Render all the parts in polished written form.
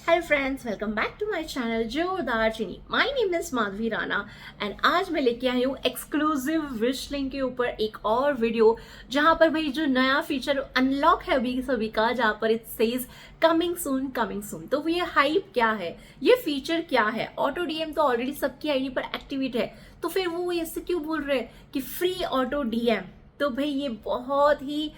Hello friends, welcome back to my channel जोरदार चीनी। My name is Madhavi Rana and आज मैं लेके आई हूँ एक्सक्लूसिव विश लिंक के ऊपर एक और वीडियो, जहां पर भाई जो नया फीचर अनलॉक है अभी सभी का, जहां पर it says coming soon coming soon. तो ये हाइप क्या है, ये फीचर क्या है? ऑटो डीएम तो ऑलरेडी सबकी आईडी पर एक्टिवेट है, तो फिर वो ऐसे क्यों बोल रहे हैं कि फ्री ऑटो डीएम? तो भाई ये बहुत ही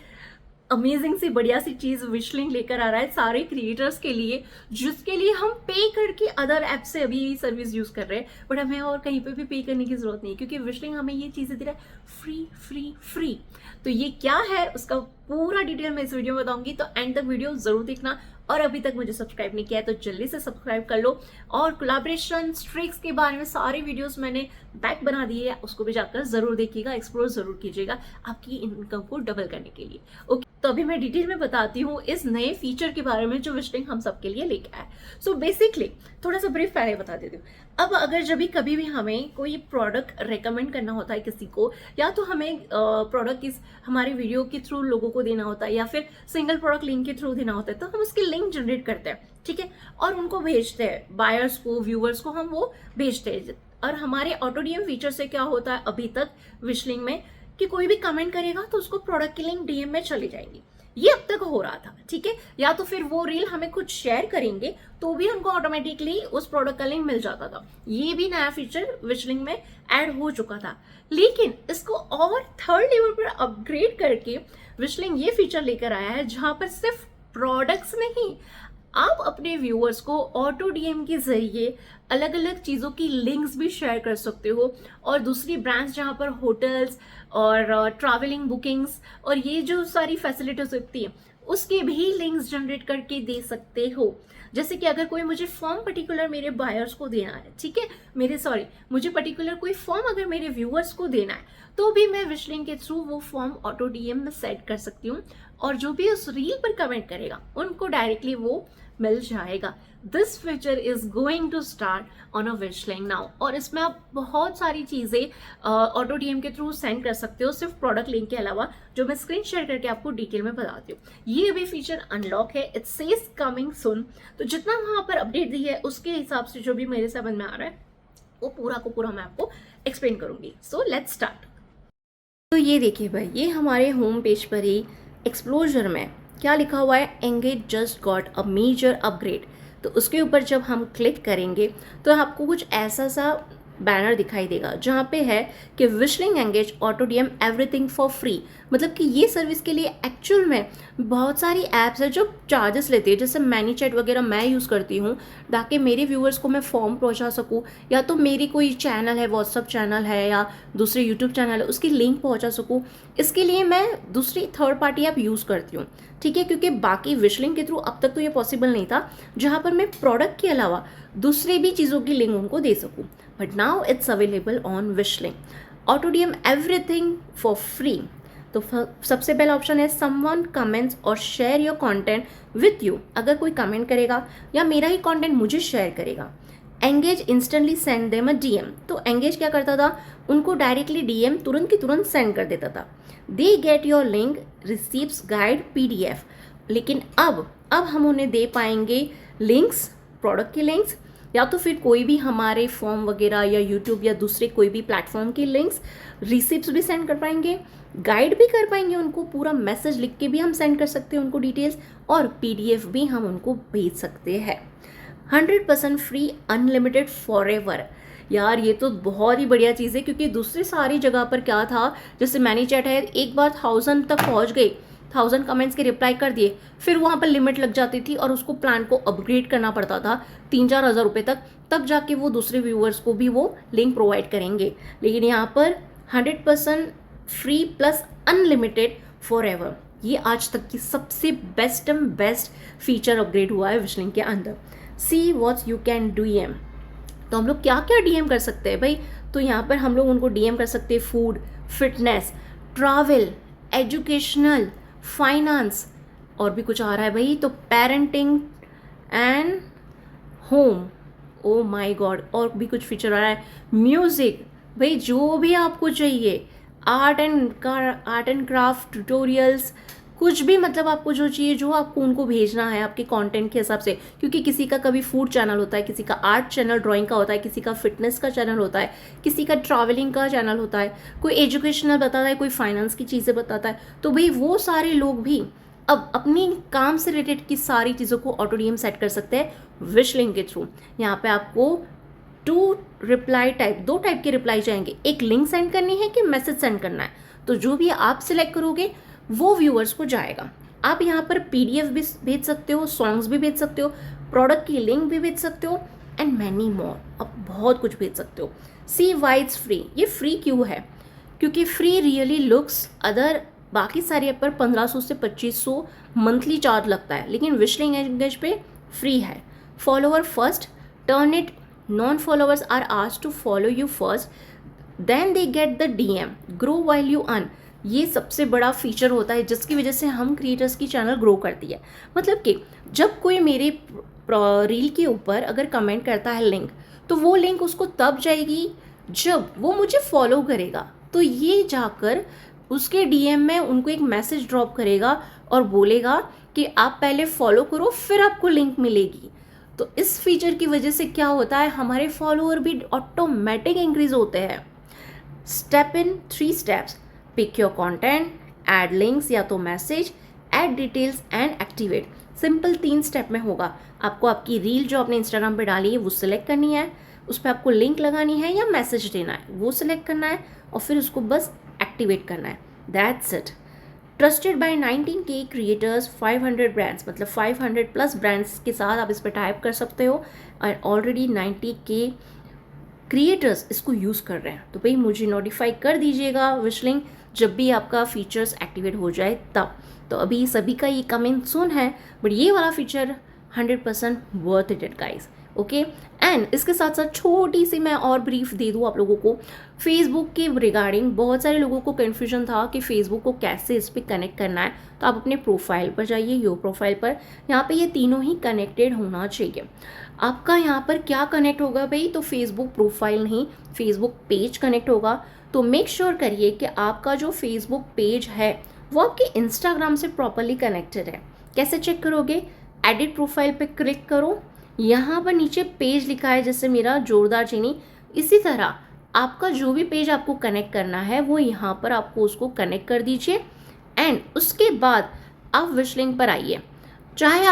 अमेजिंग सी बढ़िया सी चीज विशलिंक लेकर आ रहा है सारे क्रिएटर्स के लिए, जिसके लिए हम पे करके अदर ऐप से अभी ये सर्विस यूज कर रहे हैं, बट हमें और कहीं पे भी पे करने की जरूरत नहीं, क्योंकि विशलिंक हमें ये चीजें दे रहा है फ्री फ्री फ्री। तो ये क्या है उसका पूरा डिटेल मैं इस वीडियो में बताऊंगी, तो एंड तक वीडियो जरूर देखना। और अभी तक मुझे सब्सक्राइब नहीं किया है तो जल्दी से सब्सक्राइब कर लो। और कोलैबोरेशन ट्रिक्स के बारे में सारे वीडियोस मैंने बैक बना दिए है, उसको भी जाकर जरूर देखिएगा, एक्सप्लोर जरूर कीजिएगा आपकी इनकम को डबल करने के लिए। ओके, तो अभी मैं डिटेल में बताती हूँ इस नए फीचर के बारे में जो विशलिंक हम सबके लिए लेके आए। सो बेसिकली थोड़ा सा ब्रीफ पहले बता देती हूँ। अब अगर जब भी कभी भी हमें कोई प्रोडक्ट रेकमेंड करना होता है किसी को, या तो हमें प्रोडक्ट किस हमारे वीडियो के थ्रू लोगों को देना होता है, या फिर सिंगल प्रोडक्ट लिंक के थ्रू देना होता है, तो हम उसकी लिंक जनरेट करते हैं, ठीक है, और उनको भेजते हैं, बायर्स को, व्यूअर्स को हम वो भेजते हैं। और हमारे ऑटो डीएम फीचर से क्या होता है अभी तक विशलिंक में, कि कोई भी कमेंट करेगा तो उसको प्रोडक्ट की लिंक डीएम में चली जाएगी। ये अब तक हो रहा था, ठीक है, या तो फिर वो रील हमें कुछ शेयर करेंगे तो भी उनको ऑटोमेटिकली उस प्रोडक्ट का लिंक मिल जाता था। ये भी नया फीचर विशलिंक में ऐड हो चुका था, लेकिन इसको और थर्ड लेवल पर अपग्रेड करके विशलिंक ये फीचर लेकर आया है, जहां पर सिर्फ प्रोडक्ट्स नहीं, आप अपने व्यूअर्स को ऑटो डीएम के जरिए अलग अलग चीज़ों की लिंक्स भी शेयर कर सकते हो। और दूसरी ब्रांड्स जहाँ पर होटल्स और ट्रैवलिंग बुकिंग्स और ये जो सारी फैसिलिटीज होती है, उसके भी लिंक्स जनरेट करके दे सकते हो। जैसे कि अगर कोई मुझे फॉर्म पर्टिकुलर मेरे बायर्स को देना है, ठीक है, मुझे पर्टिकुलर कोई फॉर्म अगर मेरे व्यूअर्स को देना है, तो भी मैं विशलिंक के थ्रू वो फॉर्म ऑटो डीएम में सेट कर सकती हूँ, और जो भी उस रील पर कमेंट करेगा उनको डायरेक्टली वो मिल जाएगा। This feature is going to start on a Wishlink now, और इसमें आप बहुत सारी चीजें ऑटो डीएम के थ्रू सेंड कर सकते हो, सिर्फ प्रोडक्ट लिंक के अलावा, जो मैं स्क्रीन शेयर करके आपको डिटेल में बताती हूँ। ये भी फीचर अनलॉक है, इट सेज कमिंग सुन। तो जितना वहां पर अपडेट दी है उसके हिसाब से जो भी मेरे समझ में आ रहा है वो पूरा को पूरा मैं आपको एक्सप्लेन करूंगी। So let's start. तो ये देखिए भाई, ये हमारे होम पेज पर ही एक्सप्लोजर में क्या लिखा हुआ है, engage just got a major upgrade. तो उसके ऊपर जब हम क्लिक करेंगे तो आपको कुछ ऐसा सा बैनर दिखाई देगा, जहाँ पे है कि Wishlink engage auto DM everything for free. मतलब कि ये सर्विस के लिए एक्चुअल में बहुत सारी ऐप्स है जो चार्जेस लेती है, जैसे मैनीचैट वगैरह मैं यूज़ करती हूँ ताकि मेरे व्यूअर्स को मैं फॉर्म पहुँचा सकूँ, या तो मेरी कोई चैनल है, व्हाट्सअप चैनल है या दूसरे यूट्यूब चैनल है, उसकी लिंक पहुँचा सकूँ। इसके लिए मैं दूसरी थर्ड पार्टी ऐप यूज़ करती हूँ, ठीक है, क्योंकि बाकी विशलिंक के थ्रू अब तक तो ये पॉसिबल नहीं था, जहाँ पर मैं प्रोडक्ट के अलावा दूसरे भी चीज़ों की लिंक उनको दे सकूँ। But now it's available on Wishlink auto DM everything for free. तो सबसे पहला ऑप्शन है समवन कमेंट्स और share your content with you. अगर कोई कमेंट करेगा या मेरा ही कंटेंट मुझे शेयर करेगा, engage instantly send them a DM. तो एंगेज क्या करता था, उनको डायरेक्टली डीएम तुरंत की तुरंत सेंड कर देता था। They get your link receives guide PDF. लेकिन अब हम उन्हें दे पाएंगे लिंक्स, प्रोडक्ट की लिंक्स, या तो फिर कोई भी हमारे फॉर्म वगैरह या यूट्यूब या दूसरे कोई भी प्लेटफॉर्म की लिंक्स, रिसिप्ट्स भी सेंड कर पाएंगे, गाइड भी कर पाएंगे, उनको पूरा मैसेज लिख के भी हम सेंड कर सकते हैं उनको डिटेल्स, और पीडीएफ भी हम उनको भेज सकते हैं। 100% फ्री, अनलिमिटेड फॉर एवर। यार ये तो बहुत ही बढ़िया चीज़ है, क्योंकि दूसरी सारी जगह पर क्या था, जैसे मैनीचैट है, एक बार 1000 तक पहुंच गई, 1000 कमेंट्स के रिप्लाई कर दिए, फिर वहाँ पर लिमिट लग जाती थी और उसको प्लान को अपग्रेड करना पड़ता था 3-4 हज़ार रुपये तक, तब जाके वो दूसरे व्यूअर्स को भी वो लिंक प्रोवाइड करेंगे। लेकिन यहाँ पर 100% free plus unlimited for ever. ये आज तक की सबसे बेस्ट फीचर अपग्रेड हुआ है विशलिंक के अंदर। See what you can DM. तो हम लोग क्या क्या डीएम कर सकते हैं भाई? तो यहाँ पर हम लोग उनको डीएम कर सकते हैं food, fitness, travel, educational, finance, और भी कुछ आ रहा है भाई, तो parenting and home, oh my God, और भी कुछ फीचर आ रहा है, म्यूजिक, भाई जो भी आपको चाहिए, आर्ट एंड क्राफ्ट ट्यूटोरियल्स, कुछ भी, मतलब आपको जो चाहिए, जो आपको उनको भेजना है आपके कंटेंट के हिसाब से, क्योंकि किसी का कभी फूड चैनल होता है, किसी का आर्ट चैनल ड्राइंग का होता है, किसी का फिटनेस का चैनल होता है, किसी का ट्रैवलिंग का चैनल होता है, कोई एजुकेशनल बताता है, कोई फाइनेंस की चीज़ें बताता है। तो भाई वो सारे लोग भी अब अपनी काम से रिलेटेड की सारी चीज़ों को ऑटो डीएम सेट कर सकते हैं विश लिंक के थ्रू। यहाँ पे आपको दो टाइप के रिप्लाई जाएंगे, एक लिंक सेंड करनी है कि मैसेज सेंड करना है। तो जो भी आप सिलेक्ट करोगे वो व्यूअर्स को जाएगा। आप यहाँ पर पीडीएफ भी भेज सकते हो, सॉन्ग्स भी भेज सकते हो, प्रोडक्ट की लिंक भी भेज सकते हो एंड मैनी मोर। आप बहुत कुछ भेज सकते हो। सी वाई इट्स फ्री। ये फ्री क्यों है? क्योंकि फ्री रियली लुक्स अदर, बाकी सारे ऐप पर 1500 से 2500 मंथली चार्ज लगता है, लेकिन विशलिंग एंगेज पे फ्री है। Follower first, turn it non followers are asked to follow you first, then they get the DM, grow while you earn. ये सबसे बड़ा फीचर होता है जिसकी वजह से हम क्रिएटर्स की चैनल ग्रो करती है। मतलब कि जब कोई मेरे रील के ऊपर अगर कमेंट करता है लिंक, तो वो लिंक उसको तब जाएगी जब वो मुझे फॉलो करेगा। तो ये जाकर उसके डीएम में उनको एक मैसेज ड्रॉप करेगा और बोलेगा कि आप पहले फॉलो करो फिर आपको लिंक मिलेगी। तो इस फीचर की वजह से क्या होता है, हमारे फॉलोअर भी ऑटोमेटिक इंक्रीज होते हैं। Step in 3 steps, pick your content, add links या तो message, add details and activate. Simple 3 step में होगा। आपको आपकी रील जो आपने इंस्टाग्राम पे डाली है वो सिलेक्ट करनी है, उस पर आपको लिंक लगानी है या मैसेज देना है, वो सिलेक्ट करना है और फिर उसको बस एक्टिवेट करना है। That's it. Trusted bye 19K creators, 500 brands, मतलब 500 प्लस ब्रांड्स के साथ आप इस पर टाइप कर सकते हो और ऑलरेडी 90K क्रिएटर्स इसको यूज़ कर रहे हैं। तो भाई मुझे नोटिफाई कर दीजिएगा विशलिंग जब भी आपका फीचर्स एक्टिवेट हो जाए तब। तो अभी सभी का ये कमिंग सून है, बट ये वाला feature 100% worth it guys. Okay, and इसके साथ साथ छोटी सी मैं और ब्रीफ दे दूँ आप लोगों को फेसबुक के रिगार्डिंग। बहुत सारे लोगों को कन्फ्यूजन था कि फेसबुक को कैसे इस पर कनेक्ट करना है। तो आप अपने प्रोफाइल पर जाइए, योर प्रोफाइल पर, यहाँ पे ये तीनों ही कनेक्टेड होना चाहिए। आपका यहाँ पर क्या कनेक्ट होगा भाई, तो फेसबुक प्रोफाइल नहीं, फेसबुक पेज कनेक्ट होगा। तो मेक श्योर करिए कि आपका जो फेसबुक पेज है वो आपके इंस्टाग्राम से प्रॉपरली कनेक्टेड है। कैसे चेक करोगे? एडिट प्रोफाइल पे क्लिक करो, यहाँ पर नीचे पेज लिखा है जैसे मेरा जोरदार चीनी, इसी तरह आपका जो भी पेज आपको कनेक्ट करना है वो यहाँ पर आपको उसको कनेक्ट कर दीजिए एंड उसके बाद आप विश लिंक पर आइए। चाहे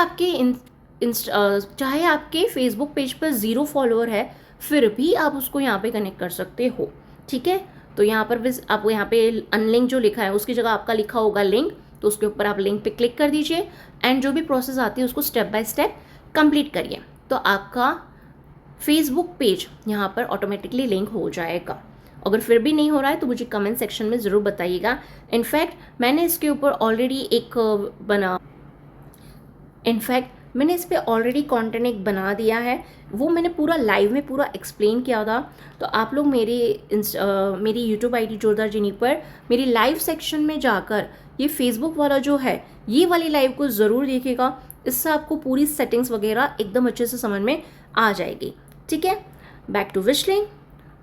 आपके फेसबुक पेज पर 0 फॉलोअर है फिर भी आप उसको यहाँ पे कनेक्ट कर सकते हो। ठीक है, तो यहाँ पर आपको यहाँ पे अनलिंक जो लिखा है उसकी जगह आपका लिखा होगा लिंक, तो उसके ऊपर आप लिंक पे क्लिक कर दीजिए एंड जो भी प्रोसेस आती है उसको स्टेप बाय स्टेप कंप्लीट करिए। तो आपका फेसबुक पेज यहाँ पर ऑटोमेटिकली लिंक हो जाएगा। अगर फिर भी नहीं हो रहा है तो मुझे कमेंट सेक्शन में ज़रूर बताइएगा। इनफैक्ट मैंने इसके ऊपर ऑलरेडी इस पर ऑलरेडी कंटेंट एक बना दिया है, वो मैंने पूरा लाइव में पूरा एक्सप्लेन किया था। तो आप लोग मेरी यूट्यूब आईडी जोरदार जिनी पर मेरी लाइव सेक्शन में जाकर ये फेसबुक वाला जो है ये वाली लाइव को ज़रूर देखिएगा। इससे आपको पूरी सेटिंग्स वगैरह एकदम अच्छे से समझ में आ जाएगी। ठीक है, बैक टू विशलिंग।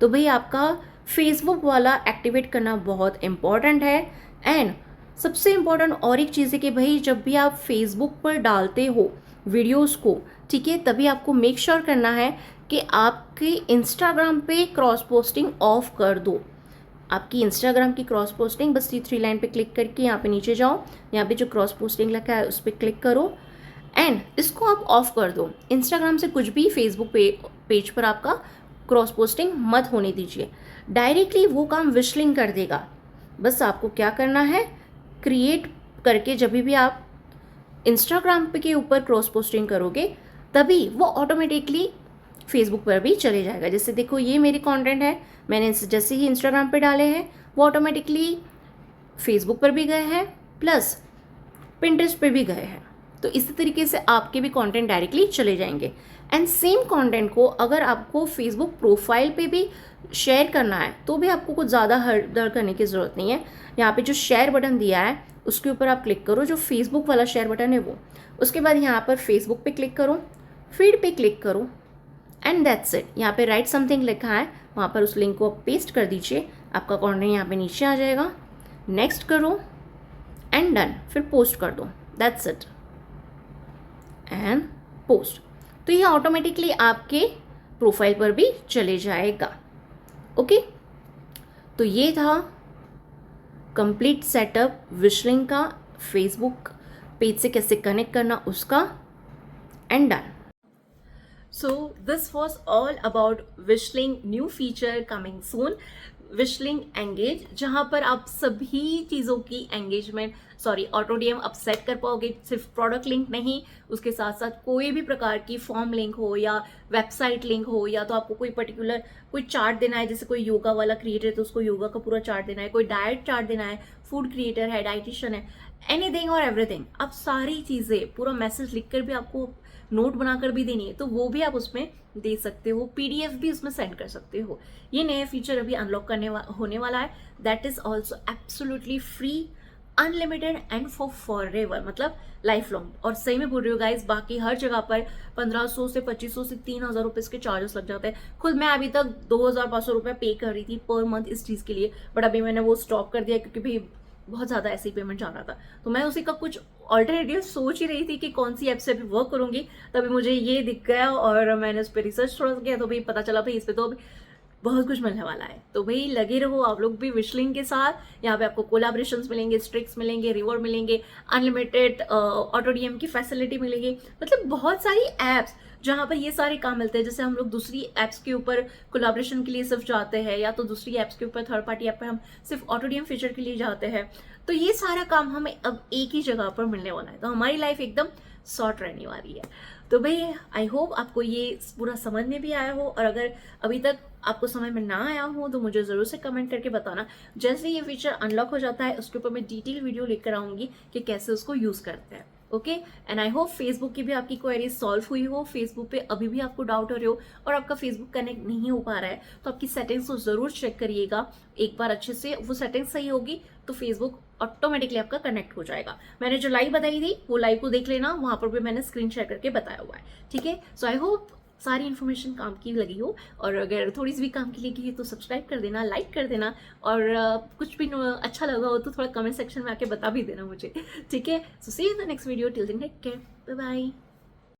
तो भाई आपका फेसबुक वाला एक्टिवेट करना बहुत इम्पॉर्टेंट है। एंड सबसे इम्पॉर्टेंट और एक चीज़ है कि भाई जब भी आप फेसबुक पर डालते हो वीडियोस को, ठीक है, तभी आपको मेक श्योर करना है कि आपके इंस्टाग्राम पे क्रॉस पोस्टिंग ऑफ कर दो। आपकी इंस्टाग्राम की क्रॉस पोस्टिंग, बस ये 3 लाइन पे क्लिक करके यहाँ पे नीचे जाओ, यहाँ पे जो क्रॉस पोस्टिंग लिखा है उस पर क्लिक करो एंड इसको आप ऑफ कर दो। इंस्टाग्राम से कुछ भी फेसबुक पेज पर आपका क्रॉस पोस्टिंग मत होने दीजिए, डायरेक्टली वो काम विशलिंग कर देगा। बस आपको क्या करना है, क्रिएट करके जब भी आप इंस्टाग्राम पे के ऊपर क्रॉस पोस्टिंग करोगे तभी वो ऑटोमेटिकली फेसबुक पर भी चले जाएगा। जैसे देखो ये मेरे कंटेंट है, मैंने जैसे ही इंस्टाग्राम पे डाले हैं वो ऑटोमेटिकली फेसबुक पर भी गए हैं प्लस पिंटरेस्ट पे भी गए हैं। तो इसी तरीके से आपके भी कंटेंट डायरेक्टली चले जाएंगे। एंड सेम कंटेंट को अगर आपको फेसबुक प्रोफाइल पे भी शेयर करना है तो भी आपको कुछ ज़्यादा हड़बड़ करने की ज़रूरत नहीं है। यहाँ पे जो शेयर बटन दिया है उसके ऊपर आप क्लिक करो, जो फेसबुक वाला शेयर बटन है वो। उसके बाद यहाँ पर फेसबुक पे क्लिक करो, फीड पे क्लिक करो एंड दैट्स इट। यहाँ पे राइट समथिंग लिखा है, वहाँ पर उस लिंक को आप पेस्ट कर दीजिए, आपका कंटेंट यहाँ पे नीचे आ जाएगा। नेक्स्ट करो एंड डन, फिर पोस्ट कर दो, दैट्स इट, एंड पोस्ट। तो ये ऑटोमेटिकली आपके प्रोफाइल पर भी चले जाएगा। ओके, तो ये था कंप्लीट सेटअप विशलिंक का, फेसबुक पेज से कैसे कनेक्ट करना उसका, and done. So this was all about Wishlink new feature coming soon, Wishlink Engage, जहाँ पर आप सभी चीज़ों की एंगेजमेंट ऑटो डीएम आप सेट कर पाओगे। सिर्फ प्रोडक्ट लिंक नहीं, उसके साथ साथ कोई भी प्रकार की फॉर्म लिंक हो या वेबसाइट लिंक हो, या तो आपको कोई पर्टिकुलर कोई चार्ट देना है, जैसे कोई योगा वाला क्रिएटर है तो उसको योगा का पूरा चार्ट देना है, कोई डाइट चार्ट देना है, फूड क्रिएटर है, डाइटिशियन है, एनीथिंग और एवरीथिंग, आप सारी चीज़ें पूरा मैसेज लिख कर भी आपको नोट बनाकर भी देनी है तो वो भी आप उसमें दे सकते हो, पीडीएफ भी उसमें सेंड कर सकते हो। ये नया फीचर अभी अनलॉक होने वाला है, that is also absolutely free, unlimited and for ever, मतलब लाइफ लॉन्ग। और सही में बोल रही हो गाइज, बाकी हर जगह पर 1500 से 2500 से 3000 रुपये इसके चार्जेस लग जाते हैं। खुद मैं अभी तक 2500 रुपये पे कर रही थी पर मंथ इस चीज़ के लिए, बट अभी मैंने वो स्टॉप कर दिया क्योंकि भाई बहुत ज़्यादा ऐसे ही पेमेंट जा रहा था। तो मैं उसी का कुछ ऑल्टरनेटिव सोच ही रही थी कि कौन सी ऐप से अभी वर्क करूंगी, तभी मुझे ये दिख गया और मैंने उस पर रिसर्च थोड़ा सा किया, तो भाई पता चला भाई इस पर तो अभी बहुत कुछ मिलने वाला है। तो भाई लगे रहो आप लोग भी विशलिंक के साथ। यहाँ पे आपको कोलाब्रेशंस मिलेंगे, स्ट्रिक्स मिलेंगे, रिवॉर्ड मिलेंगे, अनलिमिटेड ऑटो डीएम की फैसिलिटी मिलेगी, मतलब बहुत सारी एप्स जहाँ पर ये सारे काम मिलते हैं। जैसे हम लोग दूसरी एप्स के ऊपर कोलाब्रेशन के लिए सिर्फ जाते हैं, या तो दूसरी एप्स के ऊपर थर्ड पार्टी ऐप पर हम सिर्फ ऑटो डीएम फीचर के लिए जाते हैं, तो ये सारा काम हमें अब एक ही जगह पर मिलने वाला है, तो हमारी लाइफ एकदम शॉर्ट रहने वाली है। तो भाई आई होप आपको ये पूरा समझ में भी आया हो, और अगर अभी तक आपको समझ में ना आया हो तो मुझे ज़रूर से कमेंट करके बताना। जैसे ये फीचर अनलॉक हो जाता है उसके ऊपर मैं डिटेल वीडियो लेकर आऊँगी कि कैसे उसको यूज़ करते हैं। Okay, and I hope Facebook की भी आपकी क्वेरी सॉल्व हुई हो, फेसबुक पे अभी भी आपको डाउट हो रहे हो और आपका फेसबुक कनेक्ट नहीं हो पा रहा है, तो आपकी सेटिंग्स को ज़रूर चेक करिएगा एक बार अच्छे से। वो सेटिंग्स सही होगी तो फेसबुक ऑटोमेटिकली आपका कनेक्ट हो जाएगा। मैंने जो लाइव बताई थी वो लाइव को देख लेना, वहाँ पर भी मैंने स्क्रीन शेयर करके बताया हुआ है, ठीक है। सो आई होप सारी इन्फॉर्मेशन काम की लगी हो, और अगर थोड़ी सी भी काम की लगी है तो सब्सक्राइब कर देना, लाइक कर देना, और कुछ भी अच्छा लगा हो तो थोड़ा कमेंट सेक्शन में आके बता भी देना मुझे, ठीक है। So see you in the next video, till then take care, bye bye.